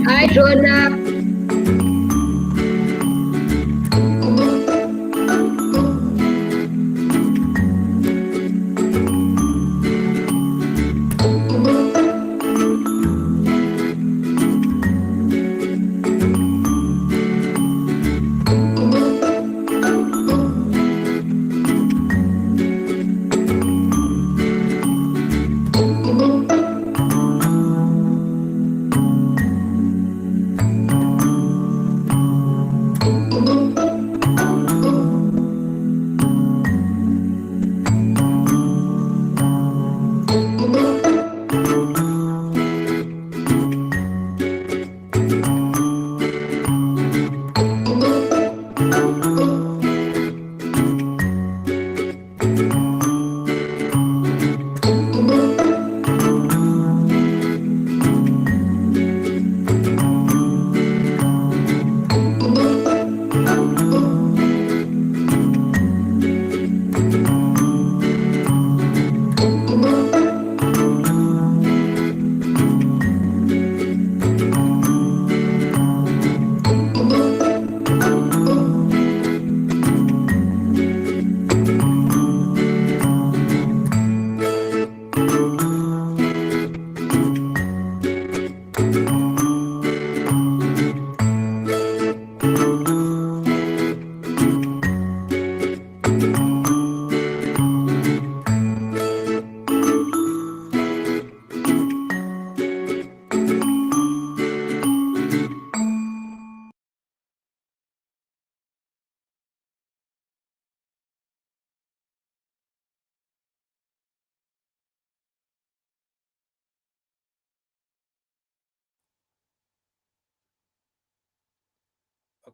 Hi, Rona.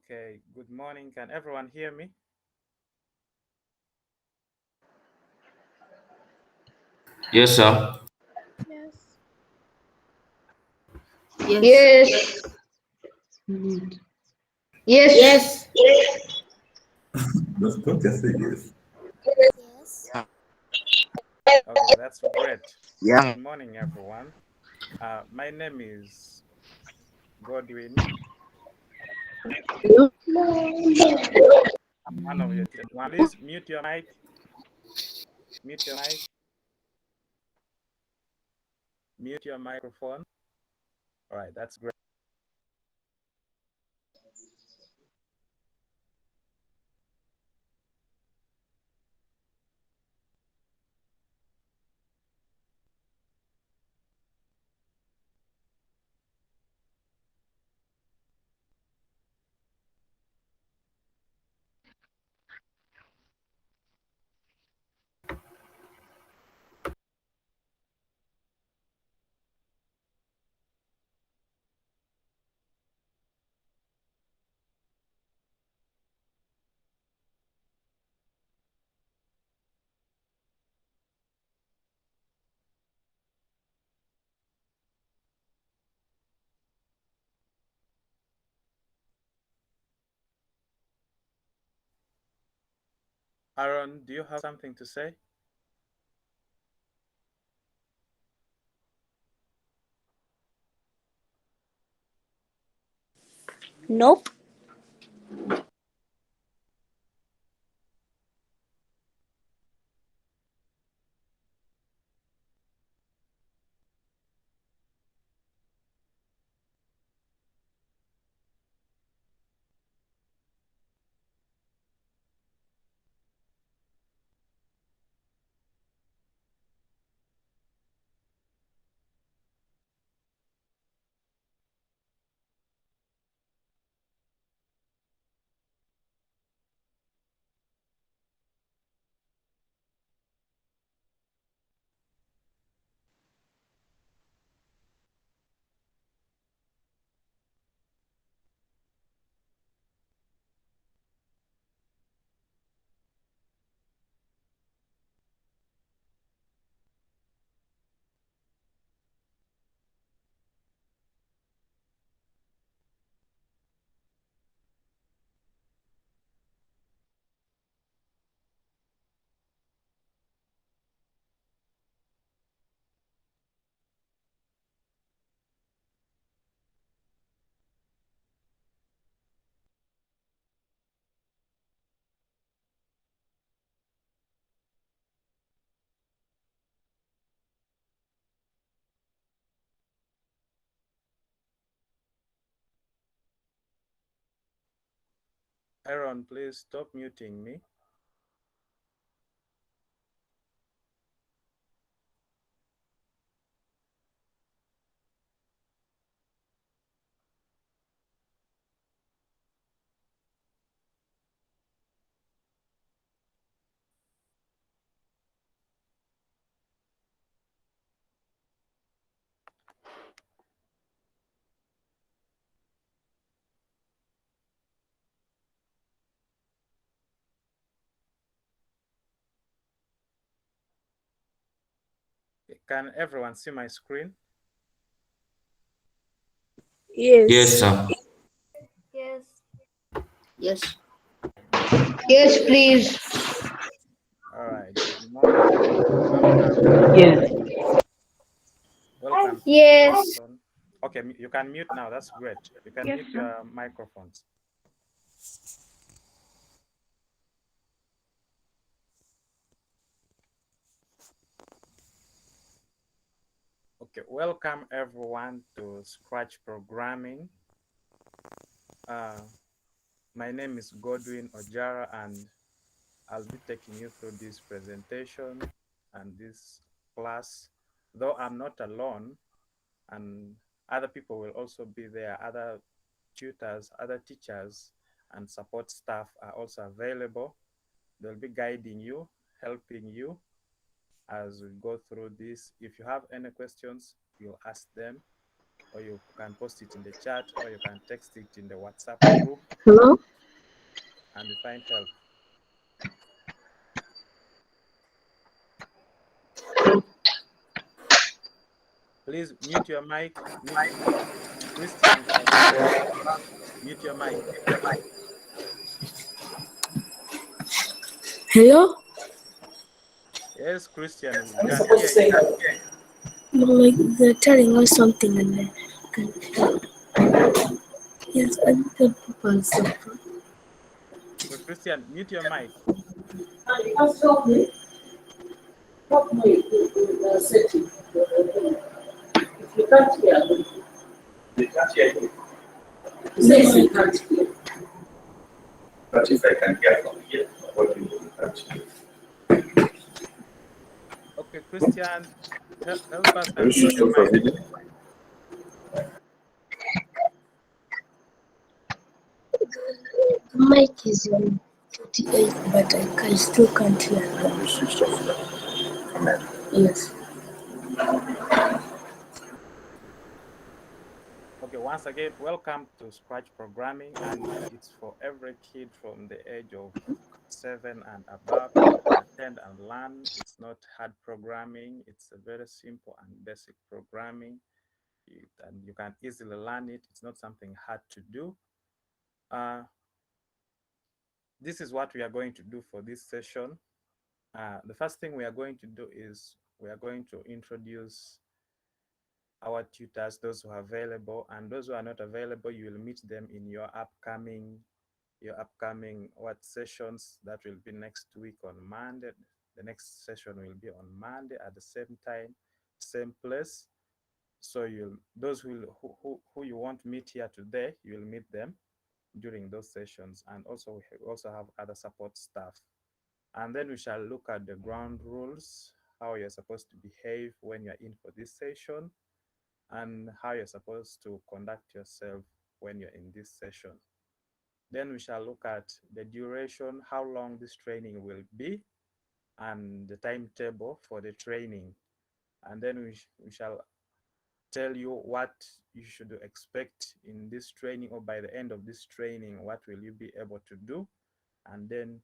Okay, good morning. Can everyone hear me? Yes, sir. Yes. Yes. Yes. Yes. Don't just say yes. Yes. Okay, that's great. Yeah. Good morning, everyone. My name is Godwin. I'm one of your one. Please mute your mic. Mute your mic. Mute your microphone. All right, that's great. Aaron, do you have something to say? Nope. Aaron, please stop muting me. Can everyone see my screen? Yes, Yes. sir. Yes. Yes. Yes, please. All right. Good morning. Welcome. Yes. Welcome to Yes. session. Okay, you can mute now. That's great. You can Yes, mute sir. your microphones. Okay, welcome everyone to Scratch Programming. Uh, my name is Godwin Ojara, and I'll be taking you through this presentation and this class. Though I'm not alone, and other people will also be there, other tutors, other teachers, and support staff are also available. They'll be guiding you, helping you as we go through this. If you have any questions, you'll ask them, or you can post it in the chat, or you can text it in the WhatsApp group. Hello? And we find help. Please mute your mic. Christian, mute your mic. Hello? Yes, Christian, we can hear you. Like they're telling us something and then yes, I think people something. So Christian, mute your mic. You can't hear me. They can't hear you. Yes, you can't hear. But if I can hear from here, what do you can't hear? Okay, Christian, help us and mute your mic. The mic is on 48, but I still can't hear them. Yes. Okay, once again, welcome to Scratch Programming, and it's for every kid from the age of 7 and above to attend and learn. It's not hard programming. It's a very simple and basic programming, and you can easily learn it. It's not something hard to do. This is what we are going to do for this session. The first thing we are going to do is we are going to introduce our tutors, those who are available, and those who are not available, you will meet them in your upcoming what sessions that will be next week on Monday. The next session will be on Monday at the same time, same place. So those who you won't meet here today, you will meet them during those sessions. And also we also have other support staff. And then we shall look at the ground rules, how you're supposed to behave when you're in for this session, and how you're supposed to conduct yourself when you're in this session. Then we shall look at the duration, how long this training will be, and the timetable for the training. And then we shall tell you what you should expect in this training, or by the end of this training, what will you be able to do. And then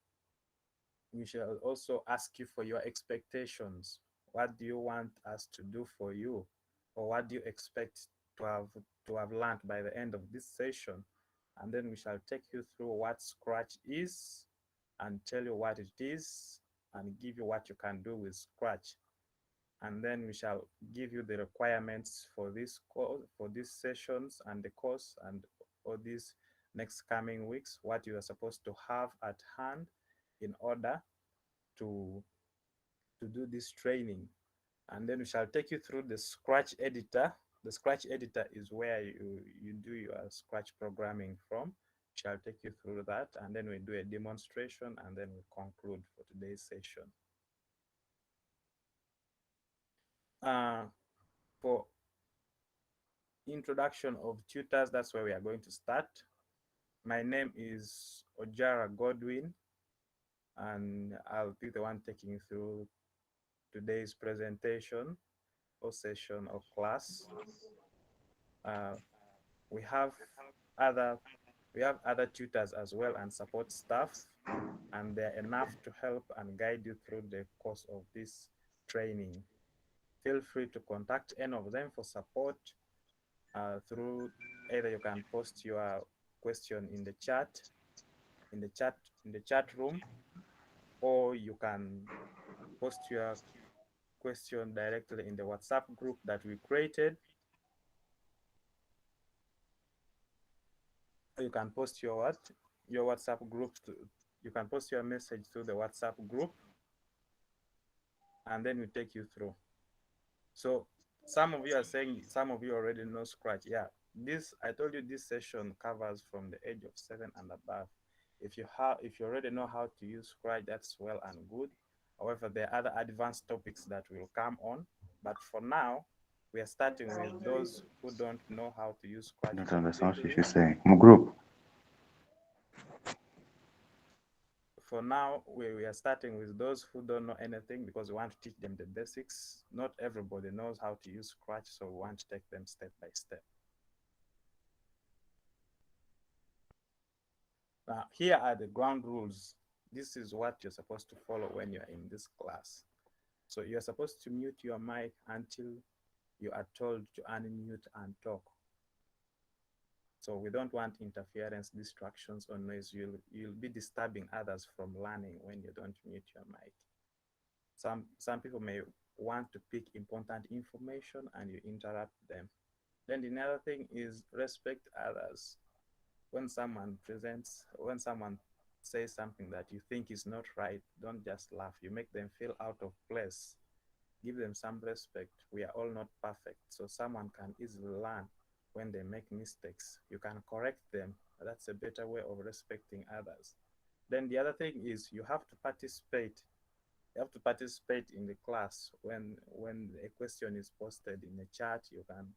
we shall also ask you for your expectations. What do you want us to do for you? Or what do you expect to have learned by the end of this session? And then we shall take you through what Scratch is and tell you what it is and give you what you can do with Scratch. And then we shall give you the requirements for this course, for these sessions and the course, and all these next coming weeks, what you are supposed to have at hand in order to do this training. And then we shall take you through the Scratch editor. The Scratch editor is where you do your Scratch programming from. We shall take you through that, and then we do a demonstration, and then we conclude for today's session. For introduction of tutors, that's where we are going to start. My name is Ojara Godwin, and I'll be the one taking you through today's presentation or session or class. We have other tutors as well and support staff, and they're enough to help and guide you through the course of this training. Feel free to contact any of them for support through either you can post your question in the chat room, or you can post your question directly in the WhatsApp group that we created. You can post your WhatsApp group you can post your message through the WhatsApp group, and then we take you through. So some of you are saying some of you already know Scratch. Yeah, I told you this session covers from the age of 7 and above. If you already know how to use Scratch, that's well and good. However, there are other advanced topics that will come on, but for now we are starting with those who don't know how to use Scratch. I don't understand what she's saying. Group. For now, we are starting with those who don't know anything, because we want to teach them the basics. Not everybody knows how to use Scratch, so we want to take them step by step. Now, here are the ground rules. This is what you're supposed to follow when you're in this class. So you're supposed to mute your mic until you are told to unmute and talk. So we don't want interference, distractions, or noise. You'll be disturbing others from learning when you don't mute your mic. Some people may want to pick important information and you interrupt them. Then the other thing is respect others. When someone says something that you think is not right, don't just laugh. You make them feel out of place. Give them some respect. We are all not perfect, so someone can easily learn when they make mistakes. You can correct them. That's a better way of respecting others. Then the other thing is you have to participate. You have to participate in the class. When a question is posted in the chat, you can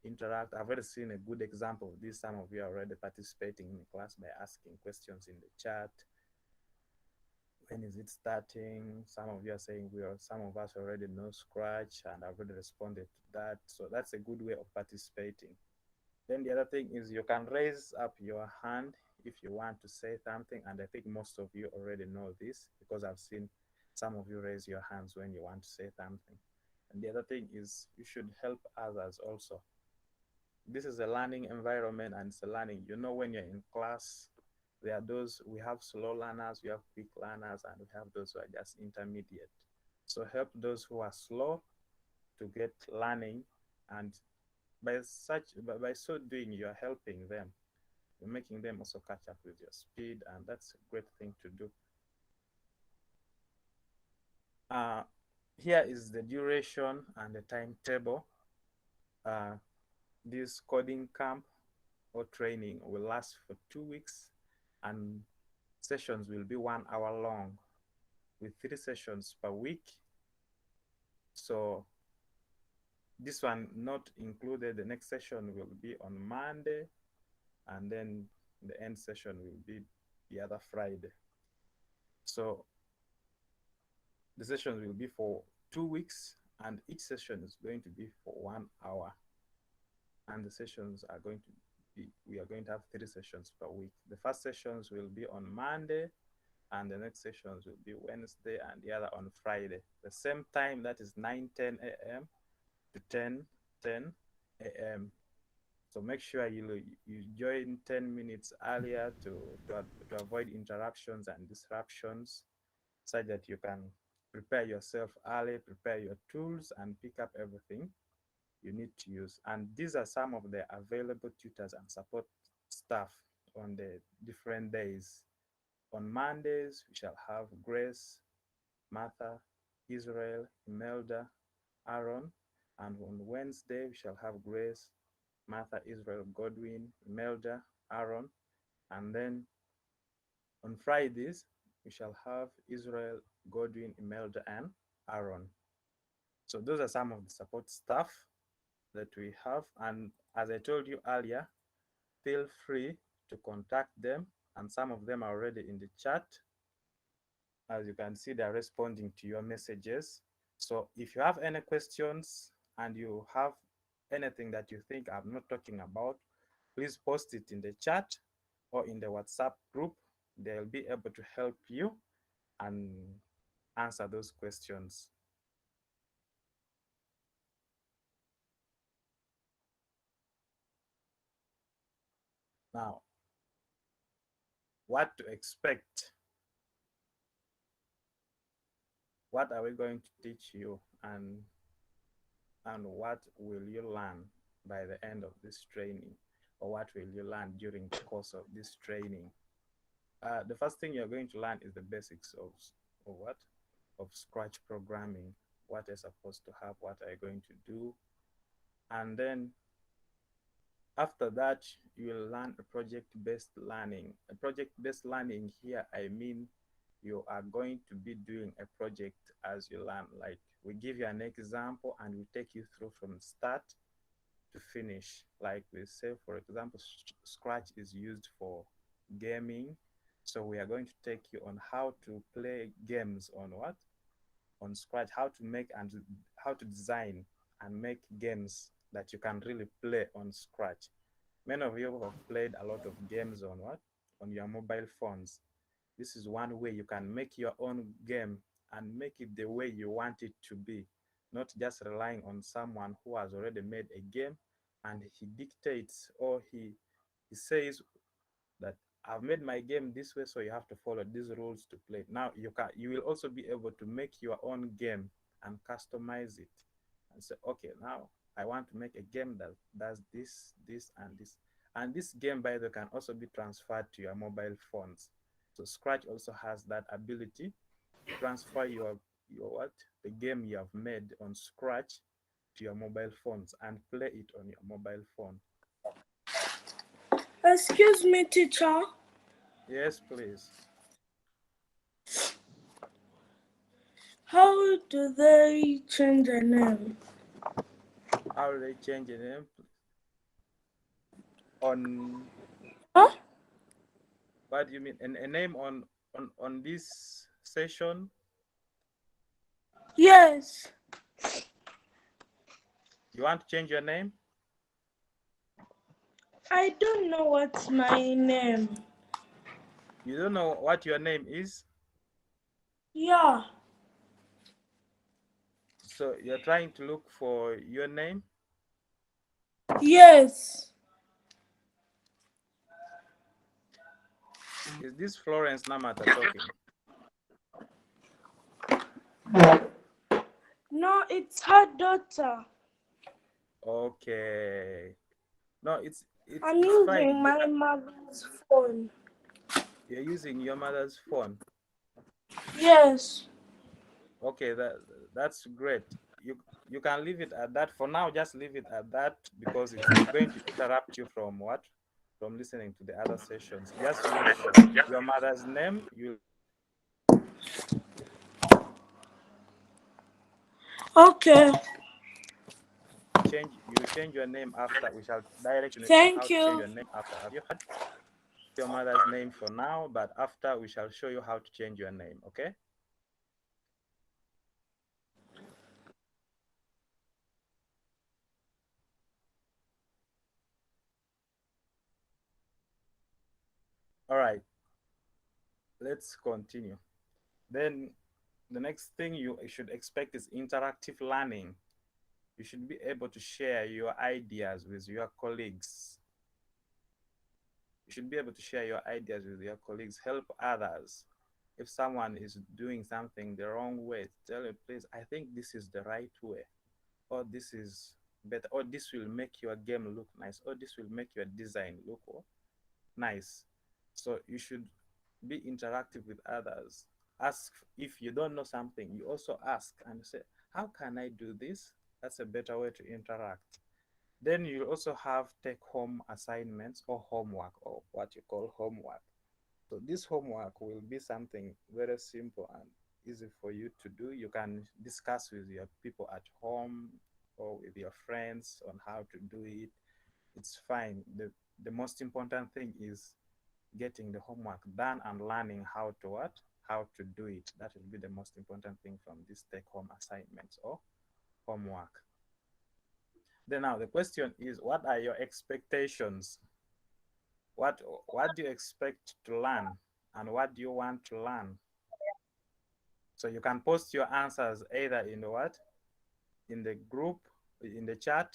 interact. I've already seen a good example of this. Some of you are already participating in the class by asking questions in the chat. When is it starting? Some of you are saying some of us already know Scratch, and I've already responded to that. So that's a good way of participating. Then the other thing is you can raise up your hand if you want to say something, and I think most of you already know this because I've seen some of you raise your hands when you want to say something. And the other thing is you should help others also. This is a learning environment, and it's a learning. You know, when you're in class, there are those, we have slow learners, we have quick learners, and we have those who are just intermediate. So help those who are slow to get learning, and by so doing, you're helping them. You're making them also catch up with your speed, and that's a great thing to do. Here is the duration and the timetable. This coding camp or training will last for 2 weeks, and sessions will be 1 hour long with 3 sessions per week. So this one not included. The next session will be on Monday, and then the end session will be the other Friday. So the sessions will be for 2 weeks, and each session is going to be for 1 hour. And the sessions are going to be, we are going to have 3 sessions per week. The first sessions will be on Monday, and the next sessions will be Wednesday, and the other on Friday. The same time, that is 9:10 a.m. to 10:10 a.m. So make sure you join 10 minutes earlier to avoid interruptions and disruptions, so that you can prepare yourself early, prepare your tools, and pick up everything you need to use. And these are some of the available tutors and support staff on the different days. On Mondays, we shall have Grace, Martha, Israel, Imelda, Aaron. And on Wednesday, we shall have Grace, Martha, Israel, Godwin, Imelda, Aaron. And then on Fridays, we shall have Israel, Godwin, Imelda, and Aaron. So those are some of the support staff that we have. And as I told you earlier, feel free to contact them. And some of them are already in the chat. As you can see, they're responding to your messages. So if you have any questions and you have anything that you think I'm not talking about, please post it in the chat or in the WhatsApp group. They'll be able to help you and answer those questions. Now, what to expect? What are we going to teach you, and what will you learn by the end of this training, or what will you learn during the course of this training? The first thing you're going to learn is the basics of what? Of Scratch programming. What you're supposed to have, what are you going to do? And then after that, you will learn a project-based learning. A project-based learning here, I mean, you are going to be doing a project as you learn. Like, we give you an example and we take you through from start to finish. Like we say, for example, Scratch is used for gaming. So we are going to take you on how to play games on what? On Scratch, how to make and how to design and make games that you can really play on Scratch. Many of you have played a lot of games on what? on your mobile phones. This is one way you can make your own game and make it the way you want it to be, not just relying on someone who has already made a game and he dictates or he says that I've made my game this way, so you have to follow these rules to play. Now you will also be able to make your own game and customize it and say, okay, now I want to make a game that does this, this, and this. And this game, by the way, can also be transferred to your mobile phones. So Scratch also has that ability to transfer the game you have made on Scratch to your mobile phones and play it on your mobile phone. Excuse me, teacher. Yes, please. How do they change the name? How do they change the name? On what do you mean? A name on this session? Yes. You want to change your name? I don't know what's my name. You don't know what your name is? Yeah. So you're trying to look for your name? Yes. Is this Florence Namata talking? No, it's her daughter. Okay. No, it's I'm using fine. my mother's phone. You're using your mother's phone. Yes. Okay, that's great. You can leave it at that for now. Just leave it at that because it's going to interrupt you from listening to the other sessions. Just use your mother's name. Okay. You change your name after. We shall direct you Thank how to you. change your name after. Have you had your mother's name for now? But after, we shall show you how to change your name. Okay. All right. Let's continue. Then the next thing you should expect is interactive learning. You should be able to share your ideas with your colleagues. You should be able to share your ideas with your colleagues, help others. If someone is doing something the wrong way, tell them, please, I think this is the right way, or this is better, or this will make your game look nice, or this will make your design look nice. So you should be interactive with others. Ask if you don't know something, you also ask and say, how can I do this? That's a better way to interact. Then you also have take-home assignments or homework, or what you call homework. So this homework will be something very simple and easy for you to do. You can discuss with your people at home or with your friends on how to do it. It's fine. The most important thing is getting the homework done and learning how to do it. That will be the most important thing from these take-home assignments or homework. Then now the question is, what are your expectations? What do you expect to learn, and what do you want to learn? So you can post your answers either in the group, in the chat,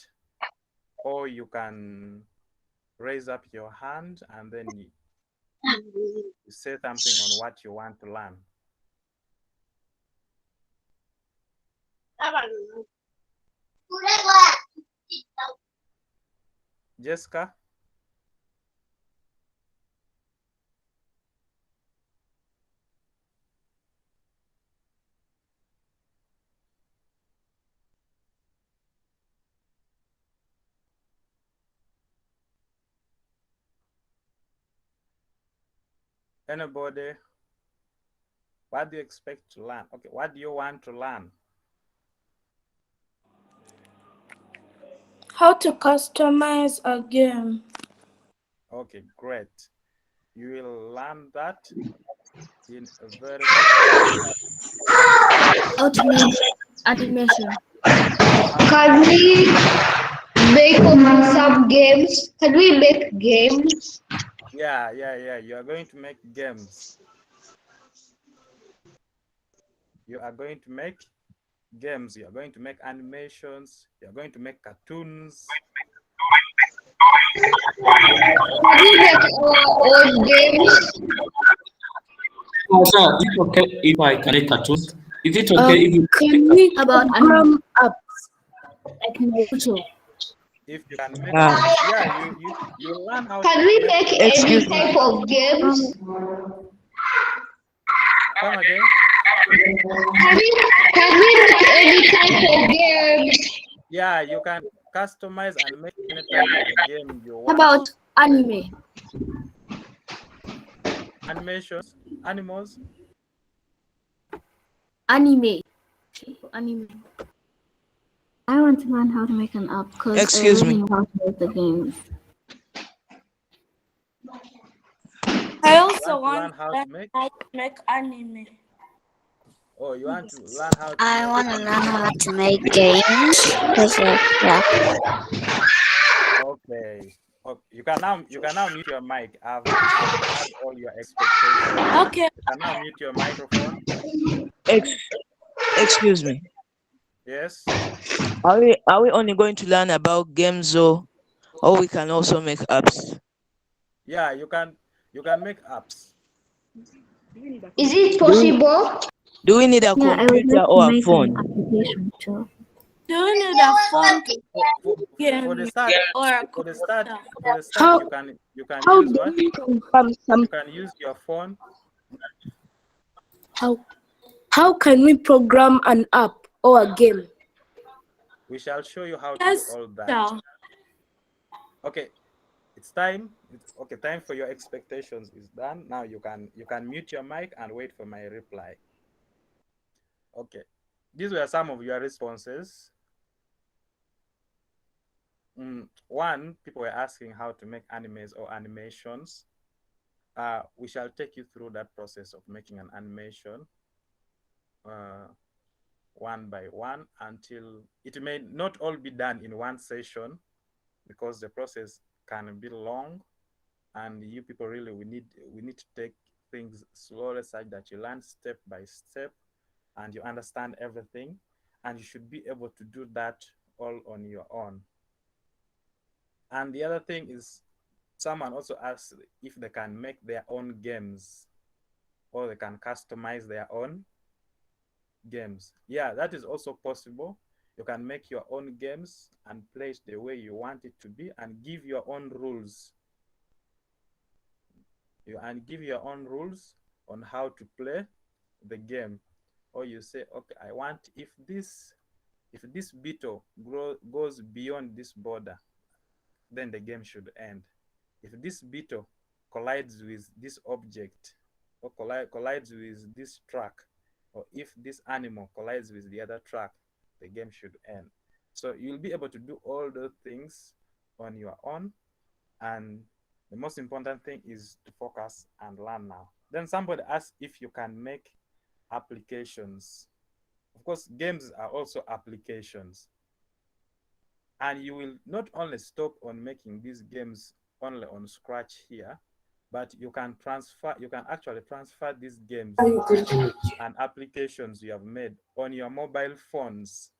or you can raise up your hand and then you say something on what you want to learn. Jessica? Anybody? What do you expect to learn? Okay, what do you want to learn? How to customize a game. Okay, great. You will learn that in a very Automation. Can we make some games? Can we make games? Yeah. You are going to make games. You are going to make games. You are going to make animations. You are going to make cartoons. Can we make our own games? Sir, is it okay if I can make cartoons? Is it okay if you Can we About program apps like Naruto? If you can make Ah. apps, yeah, you learn how Can to we make. make any Excuse me. type of games? Come again. Can we make any type of games? Yeah, you can customize and make any type of game you How want. about anime? Animations, animals. Anime. I want to learn how to make an app because I Excuse really me. know how to make the games. I You also want to learn want how to to make. make anime. Oh, you want to learn how to I make want to learn animation. how to make games. Yeah. Okay. Okay. You can now mute your mic. I've heard all your expectations. Okay. You can now mute your microphone. Excuse me. Yes. Are we only going to learn about games or we can also make apps? Yeah, you can make apps. Is it possible? Do we need a Yeah, I would computer like to or a make an phone? application too. Do you need a phone to For the game start, or a for the start, computer? for the start, How you can how use do what? we program some You can use your phone. how can we program an app or a game? We shall show you how to do Yes, all that. sir. Okay, it's time. Okay, time for your expectations is done. Now you can mute your mic and wait for my reply. Okay, these were some of your responses. One, people were asking how to make animes or animations. We shall take you through that process of making an animation one by one until it may not all be done in one session because the process can be long, and you people really we need to take things slowly such that you learn step by step and you understand everything, and you should be able to do that all on your own. And the other thing is, someone also asked if they can make their own games or they can customize their own games. Yeah, that is also possible. You can make your own games and play it the way you want it to be and give your own rules. Give your own rules on how to play the game. Or you say, okay, I want if this beetle goes beyond this border, then the game should end. If this beetle collides with this object or collides with this truck, or if this animal collides with the other truck, the game should end. So you'll be able to do all those things on your own. And the most important thing is to focus and learn now. Then somebody asked if you can make applications. Of course, games are also applications. And you will not only stop on making these games only on Scratch here, but you can actually transfer these games and applications you have made on your mobile phones,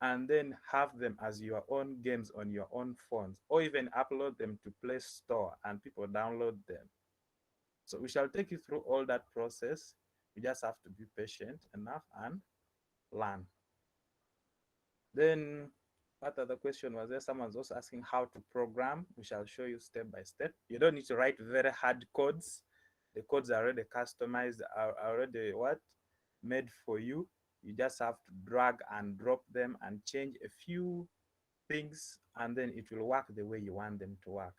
and then have them as your own games on your own phones, or even upload them to Play Store and people download them. So we shall take you through all that process. You just have to be patient enough and learn. Then what other question was there? Someone's also asking how to program. We shall show you step by step. You don't need to write very hard codes. The codes are already customized, are already made for you. You just have to drag and drop them and change a few things, and then it will work the way you want them to work.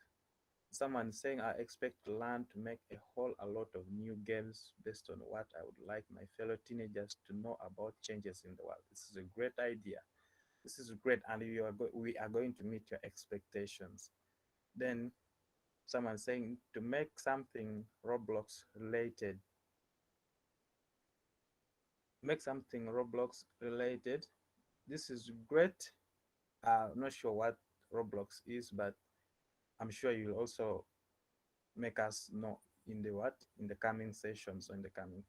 Someone saying, I expect to learn to make a lot of new games based on what I would like my fellow teenagers to know about changes in the world. This is a great idea. This is great, and we are going to meet your expectations. Then someone saying to make something Roblox related. Make something Roblox related. This is great. I'm not sure what Roblox is, but I'm sure you'll also make us know in the coming sessions or in the coming.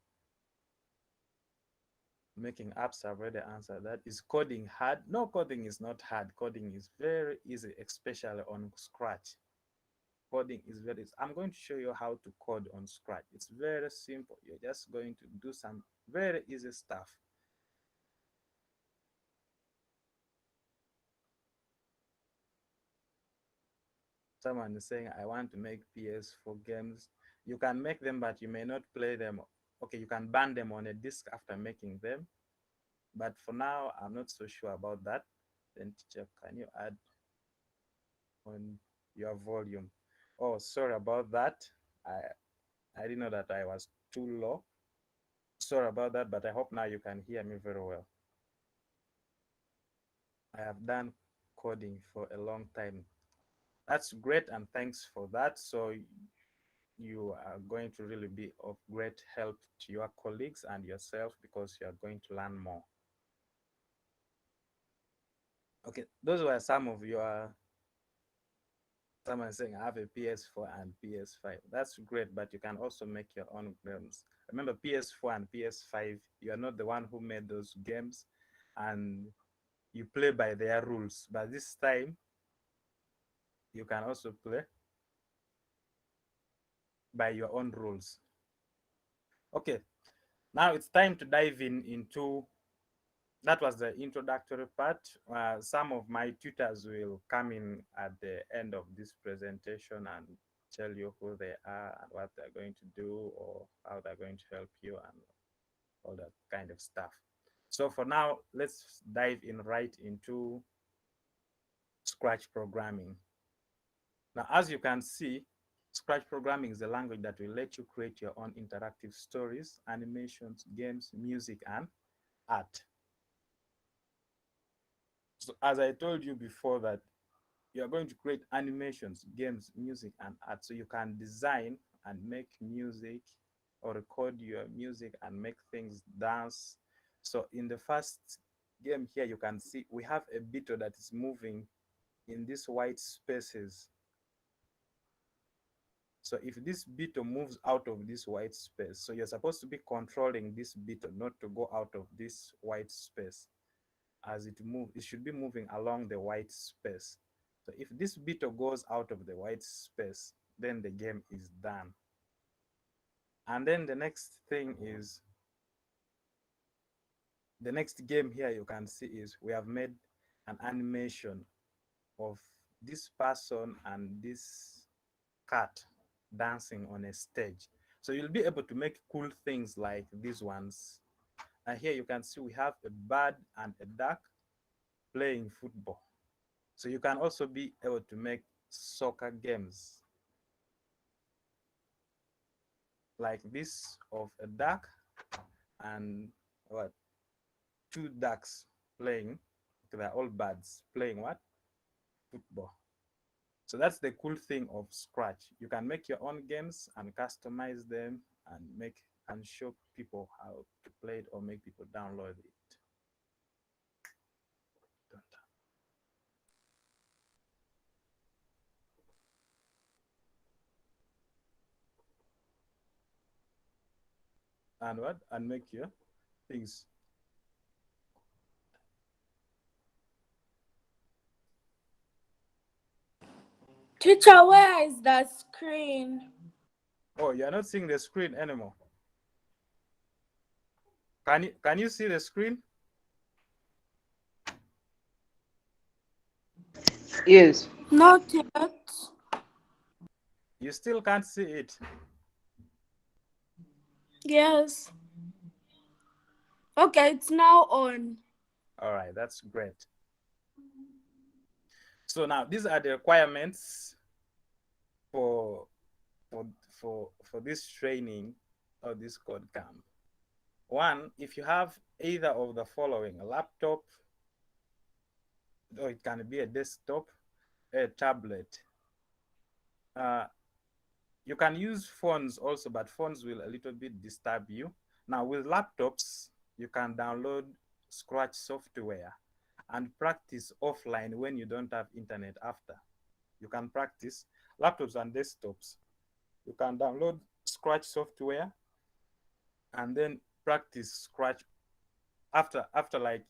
Making apps, I've already answered that. Is coding hard? No, coding is not hard. Coding is very easy, especially on Scratch. Coding is very easy. I'm going to show you how to code on Scratch. It's very simple. You're just going to do some very easy stuff. Someone is saying, I want to make PS4 games. You can make them, but you may not play them. Okay, you can ban them on a disk after making them. But for now, I'm not so sure about that. Then teacher, can you add on your volume? Oh, sorry about that. I didn't know that I was too low. Sorry about that, but I hope now you can hear me very well. I have done coding for a long time. That's great, and thanks for that. So you are going to really be of great help to your colleagues and yourself because you are going to learn more. Okay, those were some of your, someone saying I have a PS4 and PS5. That's great, but you can also make your own games. Remember, PS4 and PS5, you are not the one who made those games, and you play by their rules. But this time, you can also play by your own rules. Okay, now it's time to dive into, that was the introductory part. Some of my tutors will come in at the end of this presentation and tell you who they are and what they're going to do or how they're going to help you and all that kind of stuff. So for now, let's dive in right into Scratch programming. Now, as you can see, Scratch programming is a language that will let you create your own interactive stories, animations, games, music, and art. So as I told you before that you're going to create animations, games, music, and art. So you can design and make music or record your music and make things dance. So in the first game here, you can see we have a beetle that is moving in these white spaces. So if this beetle moves out of this white space, so you're supposed to be controlling this beetle not to go out of this white space. As it moves, it should be moving along the white space. So if this beetle goes out of the white space, then the game is done. And then the next thing is, the next game here you can see is we have made an animation of this person and this cat dancing on a stage. So you'll be able to make cool things like these ones. And here you can see we have a bird and a duck playing football. So you can also be able to make soccer games like this of a duck and what? Two ducks playing. They're all birds playing what? Football. So that's the cool thing of Scratch. You can make your own games and customize them and make and show people how to play it or make people download it. And what? And make your things. Teacher, where is the screen? Oh, you're not seeing the screen anymore. Can you see the screen? Yes. Not yet. You still can't see it. Yes. Okay, it's now on. All right, that's great. So now these are the requirements for this training or this code camp. One, if you have either of the following: a laptop, or it can be a desktop, a tablet. You can use phones also, but phones will a little bit disturb you. Now with laptops, you can download Scratch software and practice offline when you don't have internet after. you can practice. Laptops and desktops, you can download Scratch software and then practice Scratch after a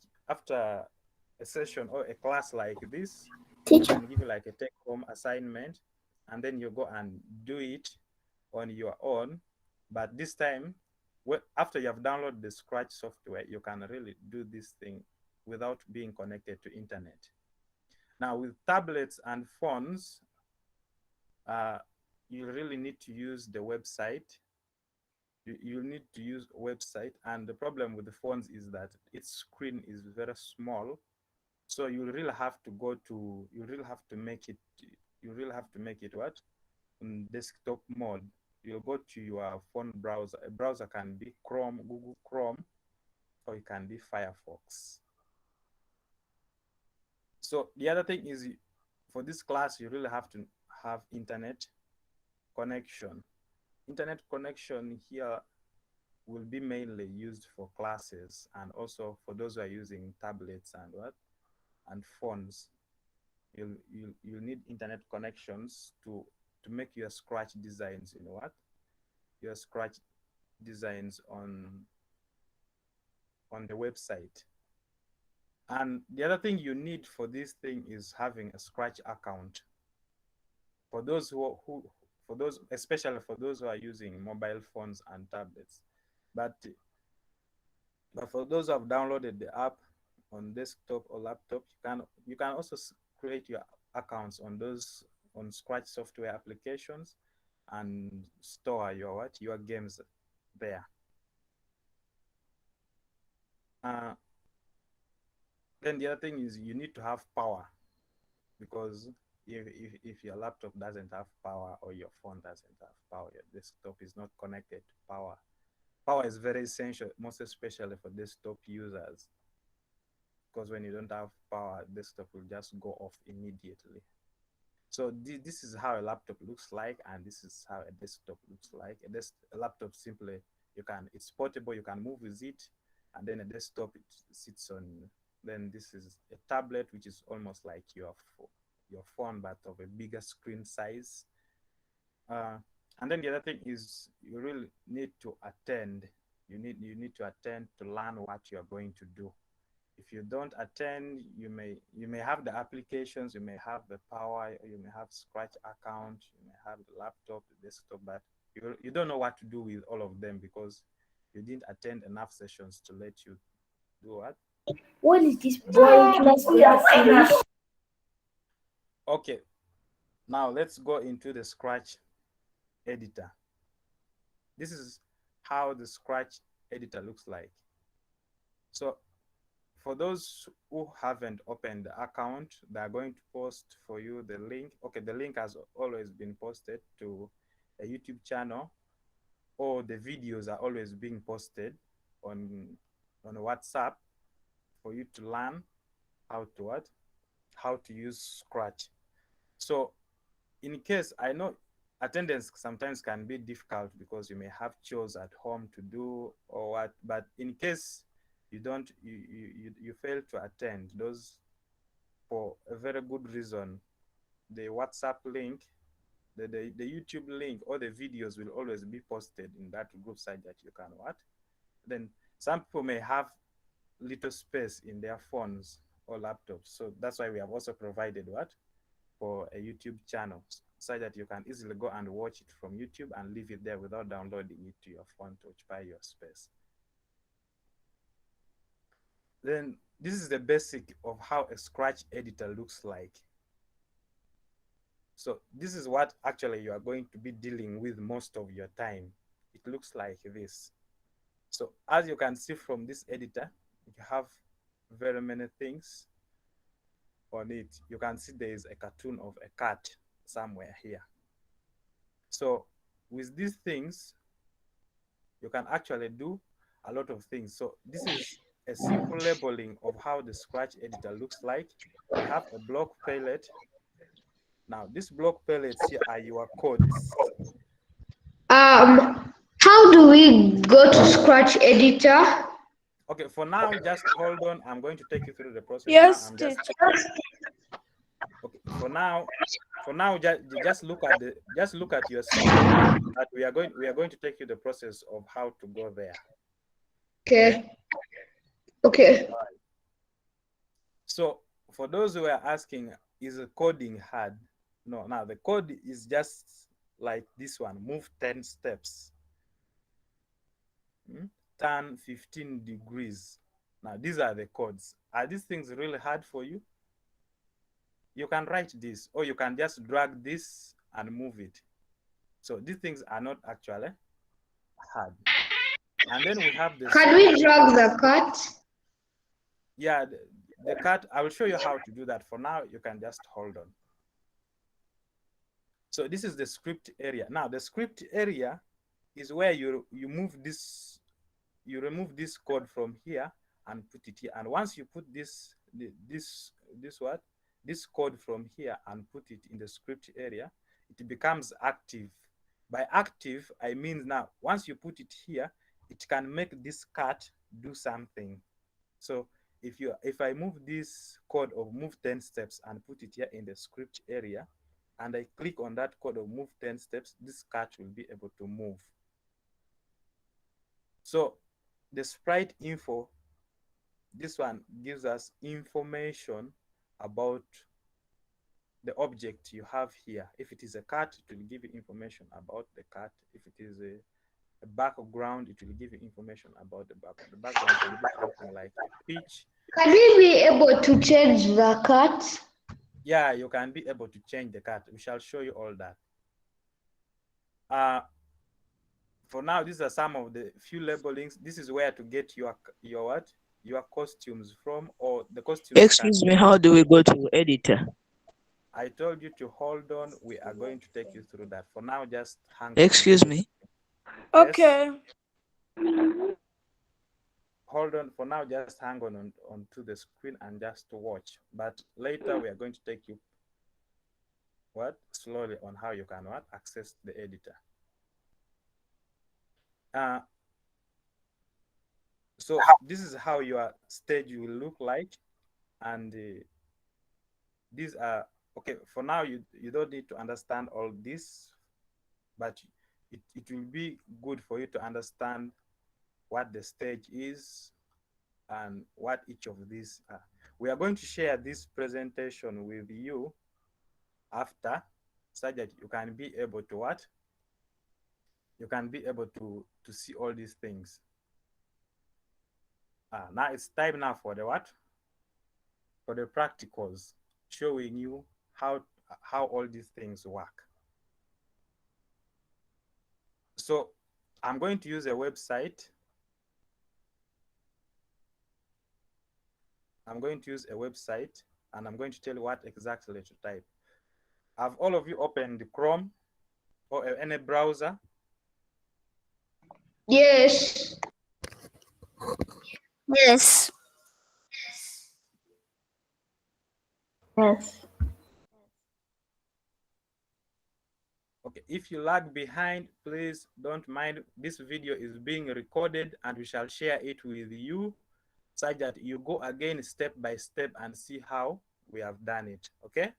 session or a class like this. Teacher. And give you like a take-home assignment, and then you go and do it on your own. But this time, after you have downloaded the Scratch software, you can really do this thing without being connected to internet. Now with tablets and phones, you really need to use the website. You need to use a website, and the problem with the phones is that its screen is very small. So you really have to make it what? In desktop mode. You'll go to your phone browser. A browser can be Chrome, Google Chrome, or it can be Firefox. So the other thing is, for this class, you really have to have internet connection. Internet connection here will be mainly used for classes, and also for those who are using tablets and phones. You'll need internet connections to make your Scratch designs. Your Scratch designs on the website. And the other thing you need for this thing is having a Scratch account. For those especially for those who are using mobile phones and tablets. But for those who have downloaded the app on desktop or laptop, you can also create your accounts on Scratch software applications and store your games there. Then the other thing is you need to have power, because if your laptop doesn't have power or your phone doesn't have power, your desktop is not connected to power. Power is very essential, most especially for desktop users, because when you don't have power, desktop will just go off immediately. So this is how a laptop looks like, and this is how a desktop looks like. A laptop simply, it's portable, you can move with it, and then a desktop, it sits on. Then this is a tablet, which is almost like your phone, but of a bigger screen size. And then the other thing is you really need to attend. You need to attend to learn what you are going to do. If you don't attend, you may have the applications, you may have the power, you may have Scratch account, you may have the laptop, the desktop, but you don't know what to do with all of them because you didn't attend enough sessions to let you do what? What is this boring class we have finished? Okay, now let's go into the Scratch editor. This is how the Scratch editor looks like. So for those who haven't opened the account, they're going to post for you the link. Okay, the link has always been posted to a YouTube channel, or the videos are always being posted on WhatsApp for you to learn how to use Scratch. So in case, I know attendance sometimes can be difficult because you may have chores at home to do or what, but in case you fail to attend those for a very good reason, the WhatsApp link, the YouTube link, or the videos will always be posted in that group site that you can Then some people may have little space in their phones or laptops, so that's why we have also provided for a YouTube channel, so that you can easily go and watch it from YouTube and leave it there without downloading it to your phone to occupy your space. Then this is the basic of how a Scratch editor looks like. So this is what actually you are going to be dealing with most of your time. It looks like this. So as you can see from this editor, you have very many things on it. You can see there is a cartoon of a cat somewhere here. So with these things, you can actually do a lot of things. So this is a simple labeling of how the Scratch editor looks like. You have a block palette. Now, these block palettes here are your codes. How do we go to Scratch editor? Okay, for now, just hold on. I'm going to take you through the process. Yes, Okay, for for now, just look at your screen. But we are going to take you the process of how to go there. Okay. Okay. So for those who are asking, is the coding hard? No, now the code is just like this one. Move 10 steps. Turn 15 degrees. Now these are the codes. Are these things really hard for you? You can write this, or you can just drag this and move it. So these things are not actually hard. And then we have this. Can we drag the cut? Yeah, the cut, I will show you how to do that. For now, you can just hold on. So this is the script area. Now the script area is where you remove this code from here and put it here. And once you put this code from here and put it in the script area, it becomes active. By active, I mean now once you put it here, it can make this cut do something. So if I move this code of move 10 steps and put it here in the script area, and I click on that code of move 10 steps, this cut will be able to move. So the sprite info, this one gives us information about the object you have here. If it is a cat, it will give you information about the cat. If it is a background, it will give you information about the background. The background can be something like a pitch. Can we be able to change the cut? Yeah, you can be able to change the cut. We shall show you all that. For now, these are some of the few labelings. This is where to get your costumes from, or the costumes. Excuse me, how do we go to editor? I told you to hold on. We are going to take you through that. For now, just hang on. Excuse me. Okay. Yes. Hold on. For now, just hang on to the screen and just watch. But later, we are going to take you slowly on how you can access the editor. So this is how your stage will look like, and these are okay. For now, you don't need to understand all this, but it will be good for you to understand what the stage is and what each of these are. We are going to share this presentation with you after, so that you can be able to you can be able to see all these things. Now it's time now for the for the practicals, showing you how all these things work. So I'm going to use a website. I'm going to use a website, and I'm going to tell you what exactly to type. Have all of you opened the Chrome or any browser? Yes. Yes. Yes. Okay, if you lag behind, please don't mind. This video is being recorded and we shall share it with you, so that you go again step by step and see how we have done it. Okay?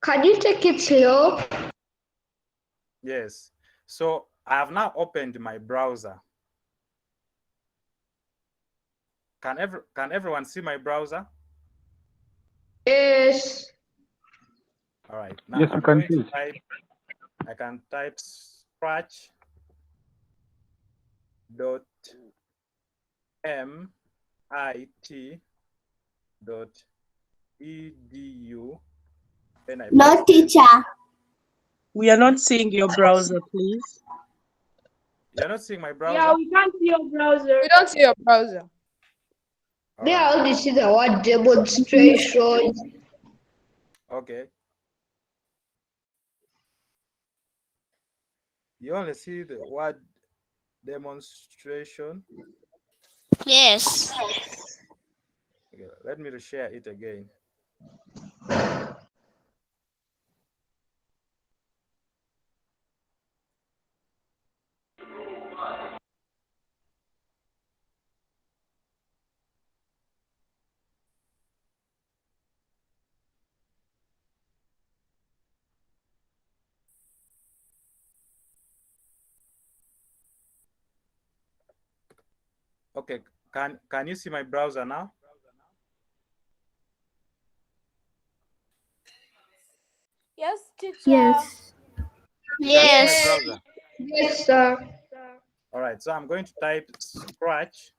Can you take it slow? Yes. So I have now opened my browser. Can everyone see my browser? Yes. All right. Now Yes, I'm you can going to see. I can type scratch.mit.edu. No, teacher. We are not seeing your browser, please. You're not seeing my browser? Yeah, we can't see your browser. We don't see your browser. All They right. only see the word demonstration. Okay. You only see the word demonstration. Yes. Okay, let me share it again. Okay, can you see my browser now? Yes, teacher. Yes. You can see my Yes. browser? Yes, sir. All right, so I'm going to type scratch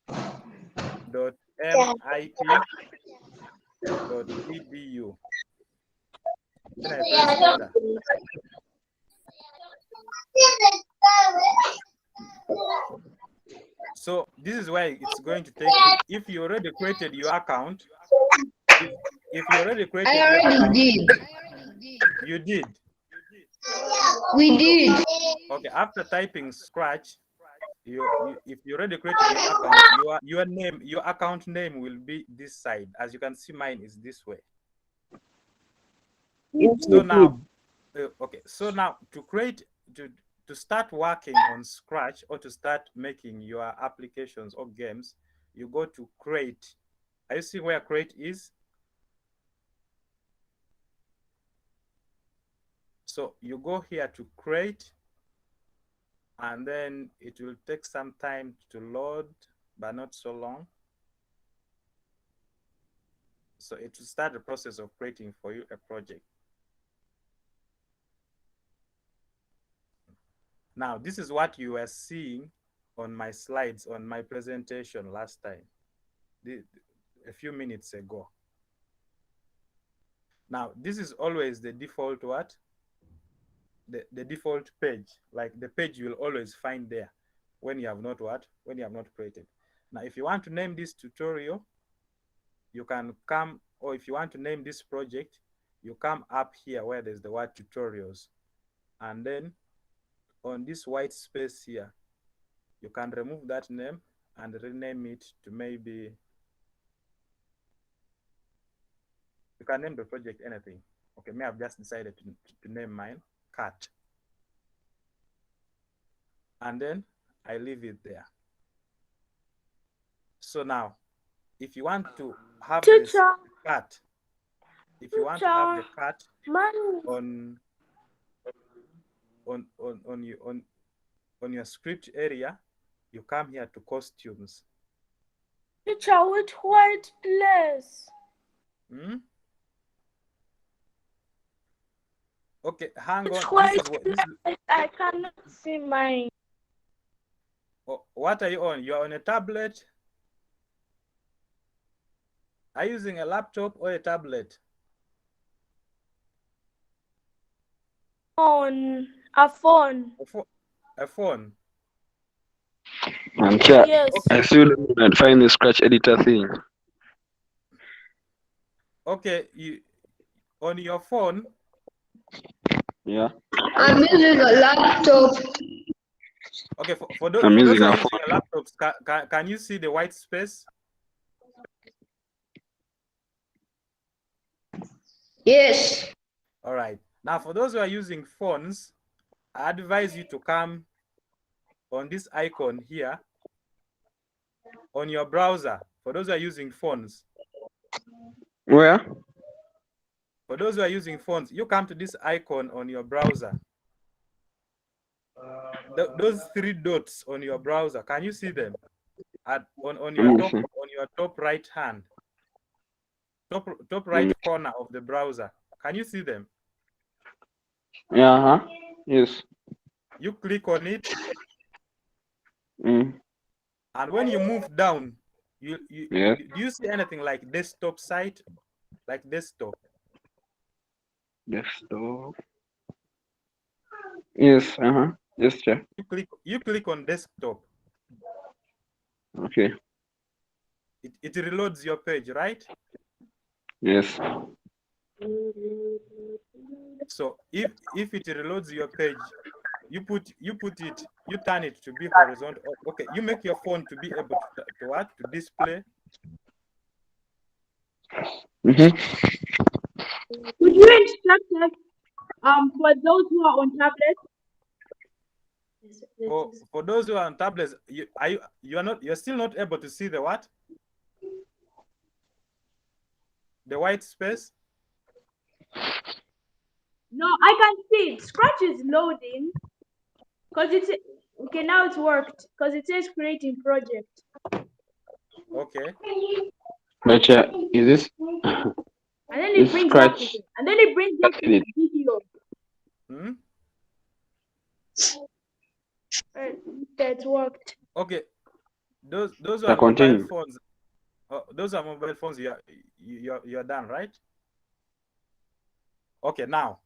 .mit.edu. Then I press enter. So this is where it's going to take you. If you already created your account, if you already created I your already account, did. you did. We did. Okay, after typing scratch, if you already created your account, your account name will be this side. As you can see, mine is this way. So now, okay, so now to start working on Scratch or to start making your applications or games, you go to create. Are you seeing where create is? So you go here to create, and then it will take some time to load, but not so long. So it will start the process of creating for you a project. Now, this is what you were seeing on my slides on my presentation last time, a few minutes ago. Now, this is always the default what? The default page, like the page you will always find there when you have not what? When you have not created. Now, if you want to name this tutorial, you can come, or if you want to name this project, you come up here where there's the word tutorials. And then on this white space here, you can remove that name and rename it to maybe, you can name the project anything. Okay, me, I've just decided to name mine cat. And then I leave it there. So now, if you want to have this cat, if you want to have the cat on your script area, you come here to costumes. Teacher, with white place. Okay, hang on. I cannot see mine. What are you on? You're on a tablet? Are you using a laptop or a tablet? On a phone. A phone. Yes. I still don't find the Scratch editor thing. Okay, on your phone. Yeah. I'm using a laptop. Okay, for those who are using a laptop, can you see the white space? Yes. All right. Now, for those who are using phones, I advise you to come on this icon here on your browser. For those who are using phones. Where? For those who are using phones, you come to this icon on your browser. Those three dots on your browser, can you see them? On your top right hand, top right corner of the browser. Can you see them? Yeah. Yes. You click on it. And when you move down, do you see anything like desktop site? Like desktop? Desktop. Yes. Yes, sir. You click on desktop. Okay. It reloads your page, right? Yes. So if it reloads your page, you turn it to be horizontal. Okay, you make your phone to be able to display. Would you instruct us for those who are on tablets? For those who are on tablets, you're still not able to see the what? The white space? No, I can see it. Scratch is loading because Okay, now it's worked because it says creating project. Okay. But is this And then it this brings up Scratch? and then it brings up the video. Hmm? That worked. Okay. Those Yeah, are mobile continue. phones. Those are mobile phones. You're done, right? Okay. Now,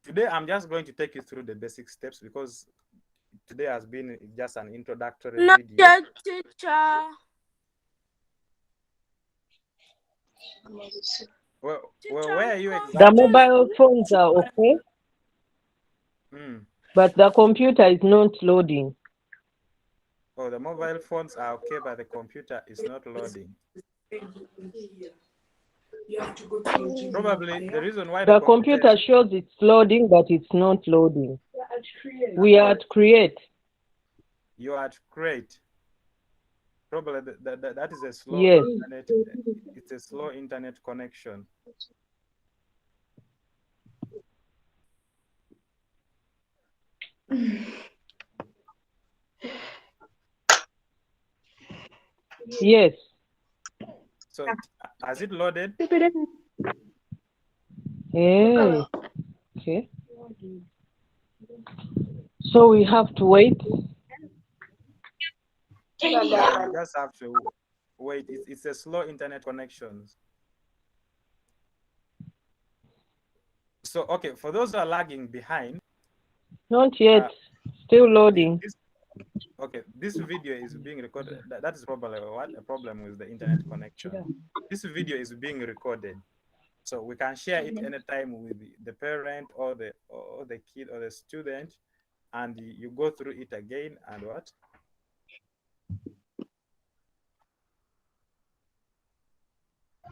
today I'm just going to take you through the basic steps because today has been just an introductory Not video. yet, teacher. Well, where are you exactly? The mobile phones are okay, but the computer is not loading. Oh, the mobile phones are okay, but the computer is not loading. Probably the reason why The computer shows it's loading, but it's not loading. We are at create. You are at create. Probably that is a slow Yes. internet. It's a slow internet connection. Yes. So has it loaded? Yeah. Okay. So we have to wait. Yeah, you just have to wait. It's a slow internet connection. So okay, for those who are lagging behind. Not yet. Still loading. Okay, this video is being recorded. That is probably what a problem with the internet connection. This video is being recorded, so we can share it anytime with the parent or the kid or the student, and you go through it again and what?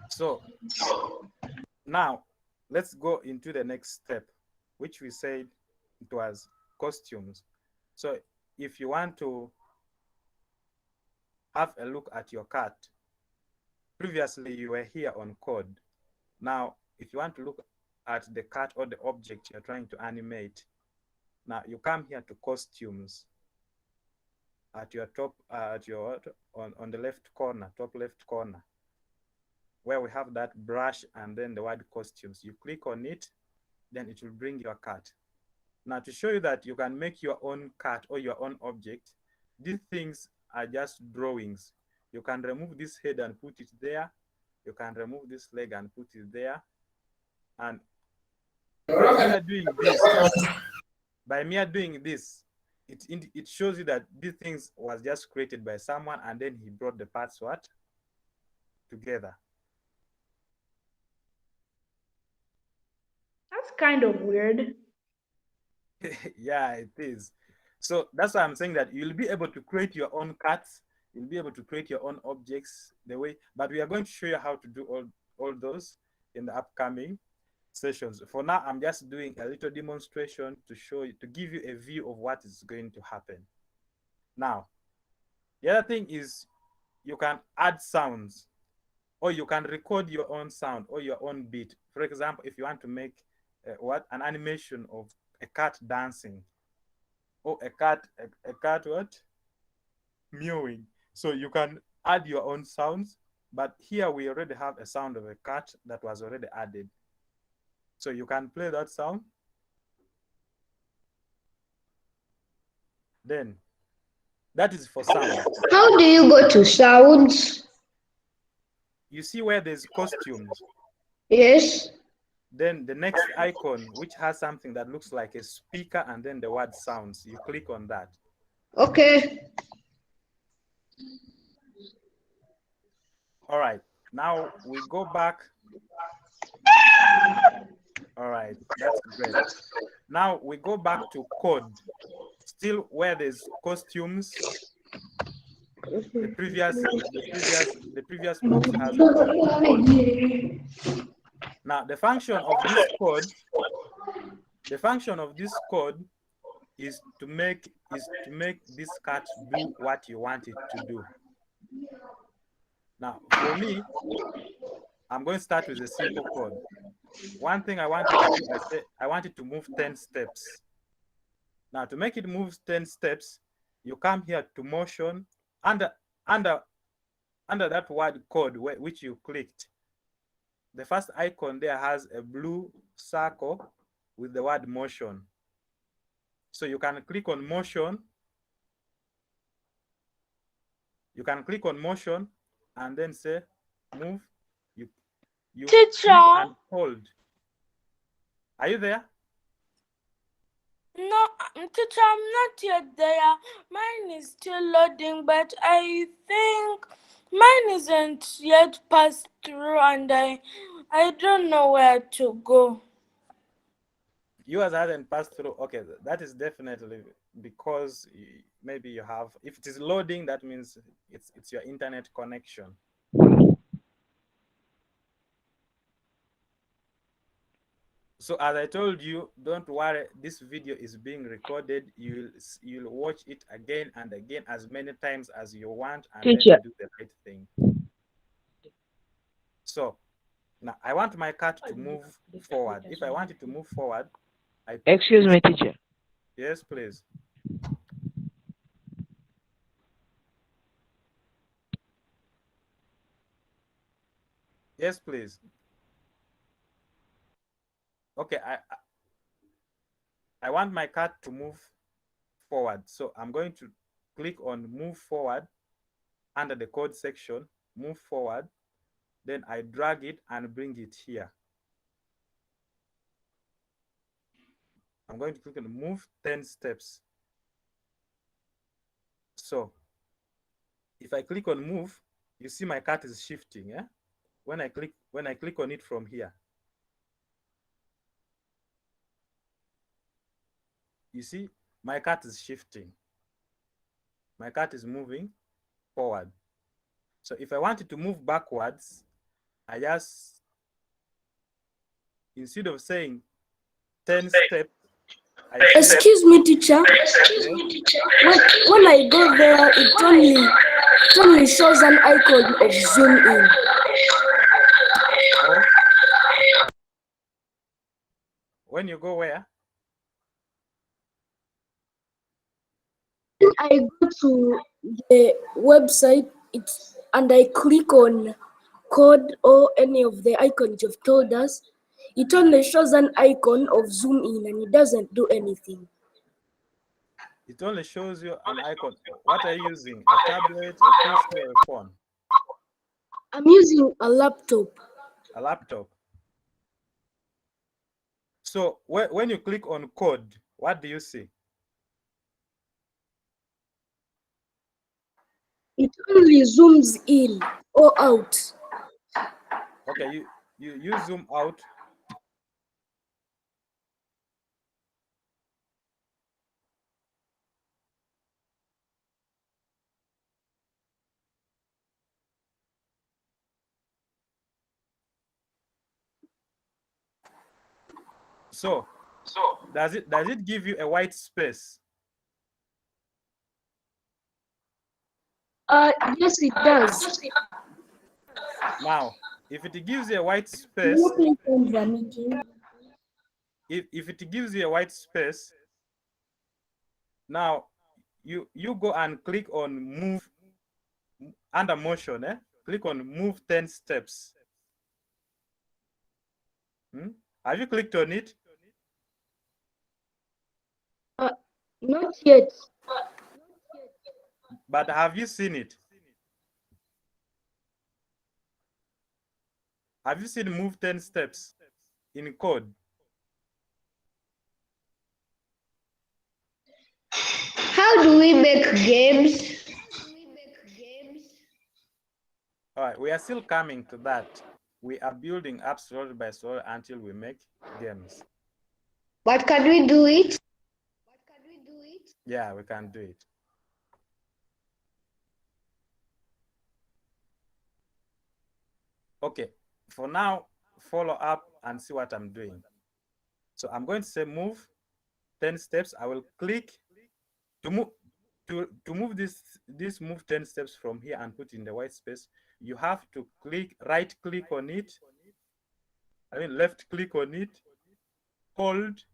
So now let's go into the next step, which we said it was costumes. So if you want to have a look at your cat, previously you were here on code. Now, if you want to look at the cat or the object you're trying to animate, now you come here to costumes at your top, on the left corner, top left corner, where we have that brush and then the word costumes. You click on it, then it will bring your cat. Now, to show you that you can make your own cat or your own object, these things are just drawings. You can remove this head and put it there. You can remove this leg and put it there. And by me doing this, it shows you that these things was just created by someone and then he brought the parts what? Together. That's kind of weird. Yeah, it is. So that's why I'm saying that you'll be able to create your own cats. You'll be able to create your own objects the way, but we are going to show you how to do all those in the upcoming sessions. For now, I'm just doing a little demonstration to show you, to give you a view of what is going to happen. Now, the other thing is you can add sounds, or you can record your own sound or your own beat. For example, if you want to make an animation of a cat dancing, or a cat what? Mewing. So you can add your own sounds, but here we already have a sound of a cat that was already added. So you can play that sound. Then that is for sound. How do you go to sounds? You see where there's costumes? Yes. Then the next icon, which has something that looks like a speaker and then the word sounds, you click on that. Okay. All right, now we go back. All right, that's great. Now we go back to code, still where there's costumes. The previous box has code. Now the function of this code is to make this cat do what you want it to do. Now for me, I'm going to start with a simple code. One thing I want it to do, I want it to move 10 steps. Now to make it move 10 steps, you come here to motion under that word code which you clicked. The first icon there has a blue circle with the word motion. So you can click on motion. You can click on motion and then say move. You Teacher, and hold. Are you there? No, teacher, I'm not yet there. Mine is still loading, but I think mine isn't yet passed through, and I don't know where to go. Yours hasn't passed through. Okay, that is definitely because maybe you have. If it is loading, that means it's your internet connection. So as I told you, don't worry, this video is being recorded. You'll watch it again and again as many times as you want, and then you do the right thing. So now I want my cat to move forward. If I want it to move forward, Excuse me, teacher. Yes, please. Yes, please. Okay, I want my cat to move forward. So I'm going to click on move forward under the code section, move forward. Then I drag it and bring it here. I'm going to click on move 10 steps. So if I click on move, you see my cat is shifting. Yeah? When I click on it from here, you see my cat is shifting. My cat is moving forward. So if I want it to move backwards, I just, instead of saying 10 steps, Excuse me, teacher. When I go there, it only shows an icon of zoom in. Oh. When you go where? When I go to the website, and I click on code or any of the icons you've told us, it only shows an icon of zoom in and it doesn't do anything. It only shows you an icon. What are you using? A tablet, a PC, or a phone? I'm using a laptop. A laptop. So when you click on code, what do you see? It only zooms in or out. Okay, you zoom out. So does it give you a white space? Yes, it does. Now, if it gives you a white space, if it gives you a white space, now you go and click on move under motion. Click on move 10 steps. Have you clicked on it? Not yet. But have you seen it? Have you seen move 10 steps in code? How do we make games? All right, we are still coming to that. We are building up slowly by slowly until we make games. But can we do it? Yeah, we can do it. Okay, for now, follow up and see what I'm doing. So I'm going to say move 10 steps. I will click to move this move 10 steps from here and put in the white space. You have to right click on it. Left click on it, hold,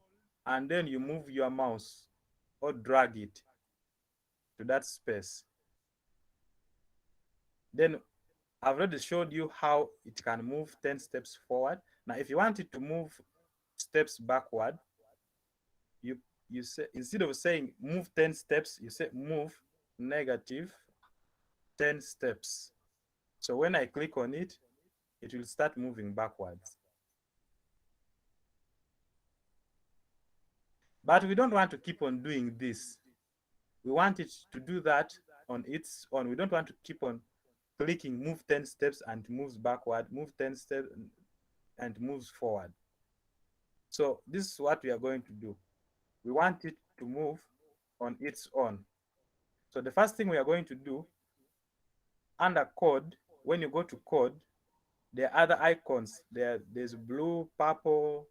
and then you move your mouse or drag it to that space. Then I've already showed you how it can move 10 steps forward. Now, if you want it to move steps backward, you say, instead of saying move 10 steps, you say move negative 10 steps. So when I click on it, it will start moving backwards. But we don't want to keep on doing this. We want it to do that on its own. We don't want to keep on clicking move 10 steps and moves backward, move 10 steps and moves forward. So this is what we are going to do. We want it to move on its own. So the first thing we are going to do, under code, when you go to code, there are other icons. There's blue, purple,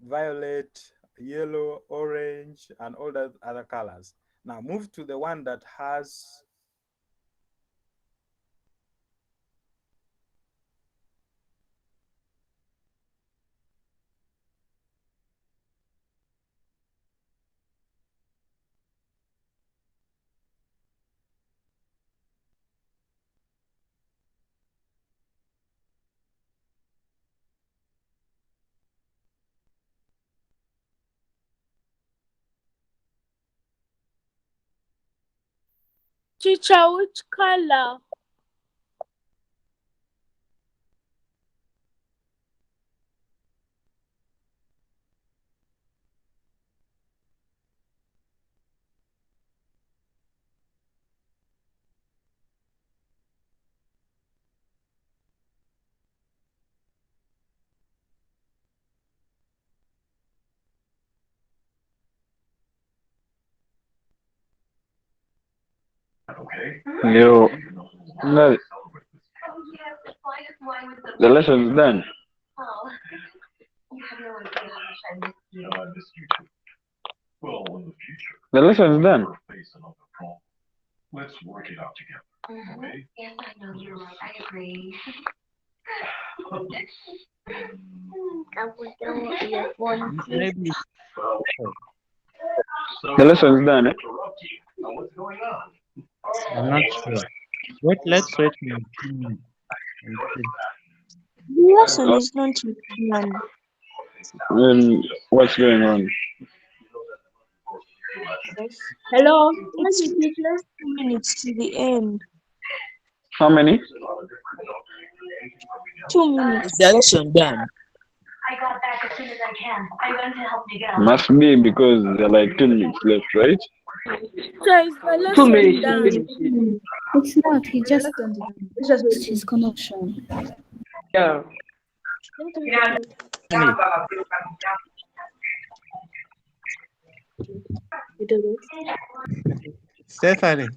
violet, yellow, orange, and all the other colors. Now move to the one that has Teacher, which color? Yo, no, the lesson's done. The lesson's done. Let's work it out together. Okay? Yes, I know you're right. I agree. Maybe. The lesson's done, eh? What's going on? I'm not sure. Wait, let's wait a minute. The lesson is not done. Then what's going on? Hello? It's 2 minutes to the end. How many? 2 minutes. Is the lesson done? I got back as soon as I can. I'm going to help you get out. Must be because there are like 10 minutes left, right? So is the 2 lesson minutes. done? It's not. He just lost his connection. Yeah. Stephanie.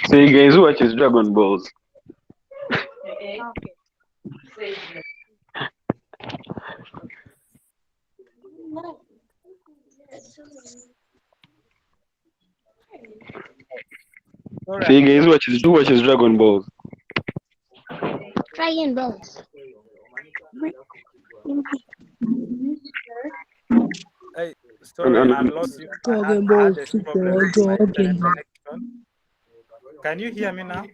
So you guys who watches Dragon Balls? So you guys who watches Dragon Balls? Dragon Balls. Hey, sorry, I lost you. I had a problem with my internet connection. Can you hear me now?